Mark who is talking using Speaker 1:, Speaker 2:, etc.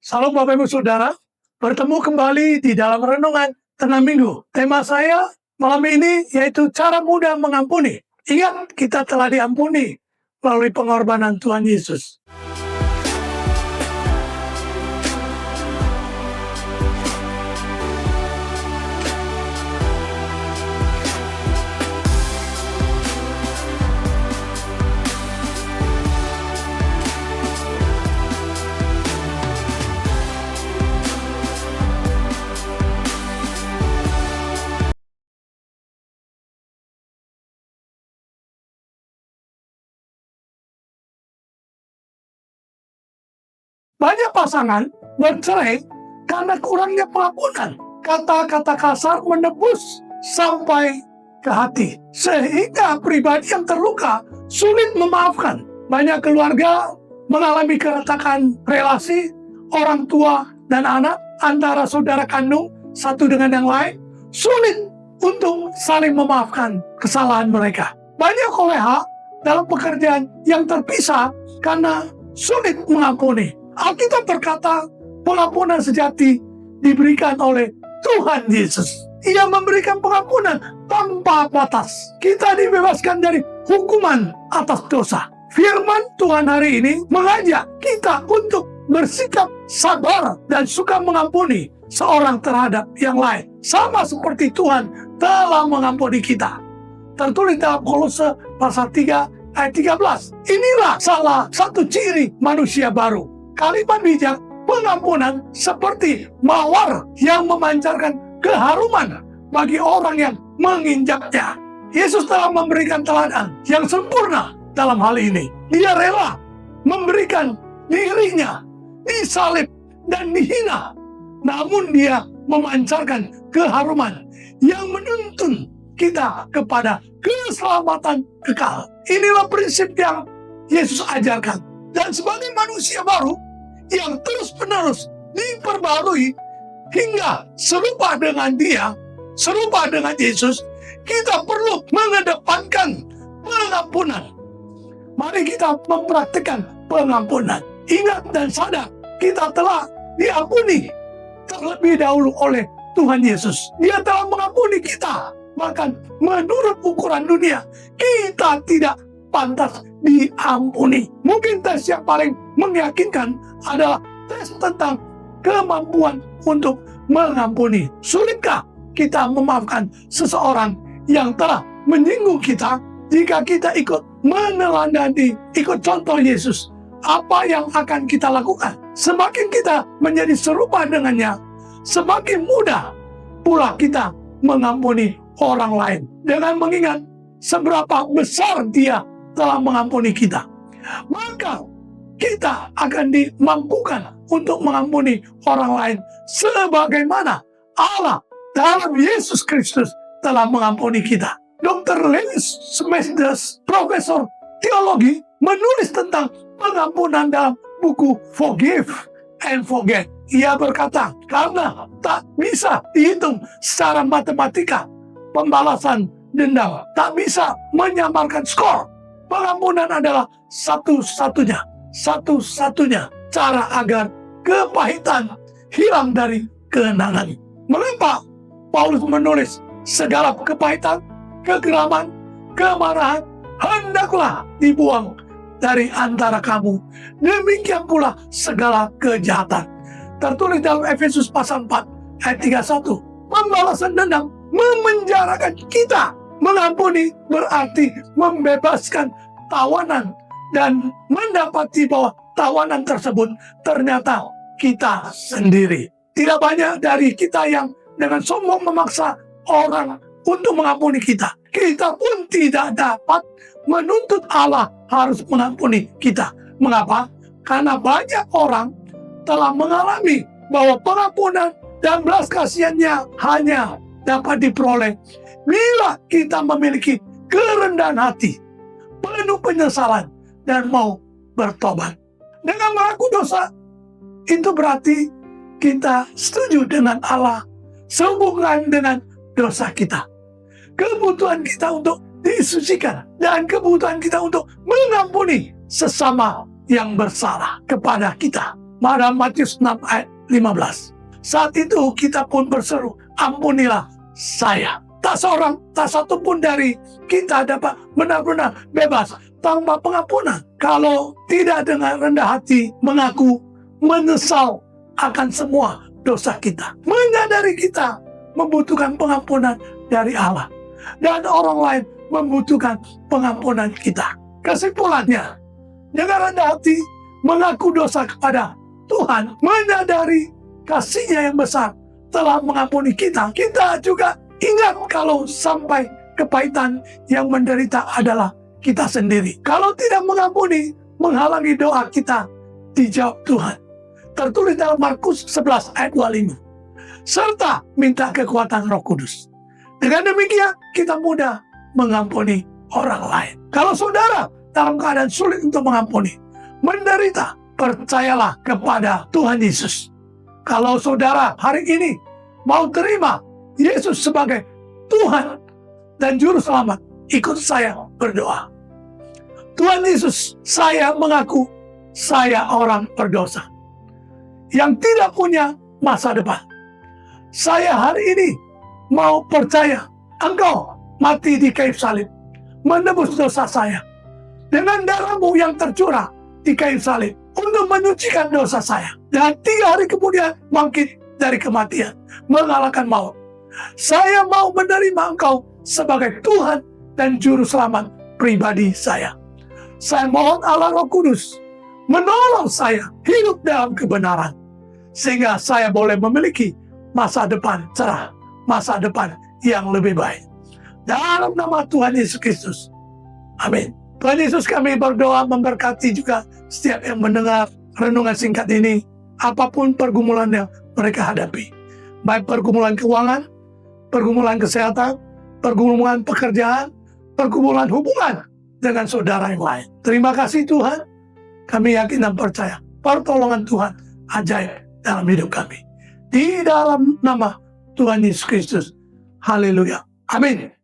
Speaker 1: Salam Bapak Ibu Saudara, bertemu kembali di dalam Renungan Tengah Minggu. Tema saya malam ini yaitu cara mudah mengampuni. Ingat, kita telah diampuni melalui pengorbanan Tuhan Yesus. Banyak pasangan bercerai karena kurangnya pengampunan. Kata-kata kasar menembus sampai ke hati, sehingga pribadi yang terluka sulit memaafkan. Banyak keluarga mengalami keretakan relasi orang tua dan anak, antara saudara kandung satu dengan yang lain, sulit untuk saling memaafkan kesalahan mereka. Banyak koleha dalam pekerjaan yang terpisah karena sulit mengampuni. Alkitab berkata, pengampunan sejati diberikan oleh Tuhan Yesus. Ia memberikan pengampunan tanpa batas. Kita dibebaskan dari hukuman atas dosa. Firman Tuhan hari ini mengajak kita untuk bersikap sabar dan suka mengampuni seorang terhadap yang lain. Sama seperti Tuhan telah mengampuni kita. Tertulis dalam Kolose pasal 3 ayat 13. Inilah salah satu ciri manusia baru. Kalimat bijak, pengampunan seperti mawar yang memancarkan keharuman bagi orang yang menginjaknya. Yesus telah memberikan teladan yang sempurna dalam hal ini. Dia rela memberikan dirinya, disalib dan dihina. Namun dia memancarkan keharuman yang menuntun kita kepada keselamatan kekal. Inilah prinsip yang Yesus ajarkan. Dan sebagai manusia baru yang terus-menerus diperbarui hingga serupa dengan Dia, serupa dengan Yesus, kita perlu mengedepankan pengampunan. Mari kita mempraktikkan pengampunan. Ingat dan sadar, kita telah diampuni terlebih dahulu oleh Tuhan Yesus. Dia telah mengampuni kita. Bahkan menurut ukuran dunia, kita tidak pantas diampuni. Mungkin tes yang paling meyakinkan adalah tes tentang kemampuan untuk mengampuni. Sulitkah kita memaafkan seseorang yang telah menyinggung kita? Jika kita ikut meneladani, ikut contoh Yesus, apa yang akan kita lakukan? Semakin kita menjadi serupa dengannya, semakin mudah pula kita mengampuni orang lain. Dengan mengingat seberapa besar Dia telah mengampuni kita, maka kita akan dimampukan untuk mengampuni orang lain sebagaimana Allah dalam Yesus Kristus telah mengampuni kita. Dr. Lewis Smedes, profesor teologi, menulis tentang pengampunan dalam buku Forgive and Forget. Ia berkata, karena tak bisa dihitung secara matematika pembalasan dendam, tak bisa menyamarkan skor, pengampunan adalah satu-satunya cara agar kepahitan hilang dari kenangan. Mengapa Paulus menulis segala kepahitan, kegeraman, kemarahan hendaklah dibuang dari antara kamu. Demikian pula segala kejahatan. Tertulis dalam Efesus pasal 4 ayat 31. Pembalasan dendam memenjarakan kita. Mengampuni berarti membebaskan tawanan dan mendapati bahwa tawanan tersebut ternyata kita sendiri. Tidak banyak dari kita yang dengan sombong memaksa orang untuk mengampuni kita. Kita pun tidak dapat menuntut Allah harus mengampuni kita. Mengapa? Karena banyak orang telah mengalami bahwa pengampunan dan belas kasihannya hanya dapat diperoleh bila kita memiliki kerendahan hati, penuh penyesalan, dan mau bertobat. Dengan mengaku dosa, itu berarti kita setuju dengan Allah sehubungan dengan dosa kita. Kebutuhan kita untuk disucikan dan kebutuhan kita untuk mengampuni sesama yang bersalah kepada kita. Matius 6 ayat 15. Saat itu kita pun berseru, ampunilah saya. Tak satu pun dari kita dapat benar-benar bebas tanpa pengampunan. Kalau tidak dengan rendah hati mengaku menyesal akan semua dosa kita. Menyadari kita membutuhkan pengampunan dari Allah. Dan orang lain membutuhkan pengampunan kita. Kesimpulannya, dengan rendah hati mengaku dosa kepada Tuhan, menyadari kasih-Nya yang besar telah mengampuni kita. Kita juga ingat kalau sampai kepahitan yang menderita adalah kita sendiri. Kalau tidak mengampuni, menghalangi doa kita dijawab Tuhan. Tertulis dalam Markus 11 ayat 25. Serta minta kekuatan Roh Kudus. Dengan demikian, kita mudah mengampuni orang lain. Kalau saudara dalam keadaan sulit untuk mengampuni, menderita, percayalah kepada Tuhan Yesus. Kalau saudara hari ini mau terima Yesus sebagai Tuhan dan Juru Selamat, ikut saya berdoa. Tuhan Yesus, saya mengaku saya orang berdosa yang tidak punya masa depan. Saya hari ini mau percaya Engkau mati di kayu salib, menebus dosa saya. Dengan darah-Mu yang tercurah di kayu salib untuk menyucikan dosa saya. Dan 3 hari kemudian bangkit dari kematian, mengalahkan maut. Saya mau menerima Engkau sebagai Tuhan dan Juru Selamat pribadi saya. Saya mohon Allah Roh Kudus menolong saya hidup dalam kebenaran, sehingga saya boleh memiliki masa depan cerah, masa depan yang lebih baik. Dalam nama Tuhan Yesus Kristus. Amin. Tuhan Yesus, kami berdoa memberkati juga setiap yang mendengar renungan singkat ini, apapun pergumulan yang mereka hadapi. Baik pergumulan keuangan, pergumulan kesehatan, pergumulan pekerjaan, pergumulan hubungan dengan saudara yang lain. Terima kasih Tuhan, kami yakin dan percaya pertolongan Tuhan ajaib dalam hidup kami. Di dalam nama Tuhan Yesus Kristus. Haleluya. Amin.